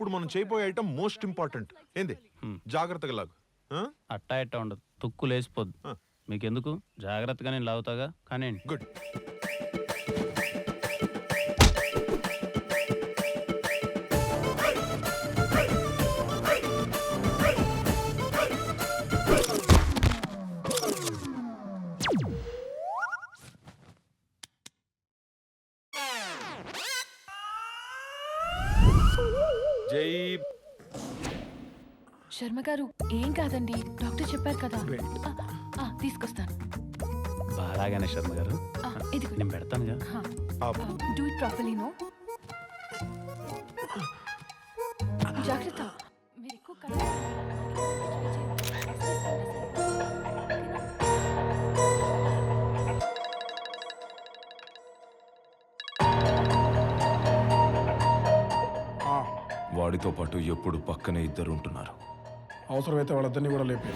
ఇప్పుడు మనం చేయబోయే ఐటమ్ మోస్ట్ ఇంపార్టెంట్. ఏంది? జాగ్రత్తగా లాగు. అట్టా ఎట్టా ఉండదు, తుక్కు లేసిపోద్దు. మీకెందుకు, జాగ్రత్తగా నేను లాగుతాగా. కానీ గుడ్. జై శర్మ గారు, ఏం కాదండి, డాక్టర్ చెప్పారు కదా. తీసుకొస్తాను. బాగానే శర్మ గారు, ఇది నేను పెడతానుగా. Do it properly. నో జాగ్రత్త. మీరు ఎక్కువ వాడితో పాటు ఎప్పుడు పక్కనే ఇద్దరు ఉంటున్నారు. అవసరమైతే వాళ్ళిద్దరిని కూడా లేపే.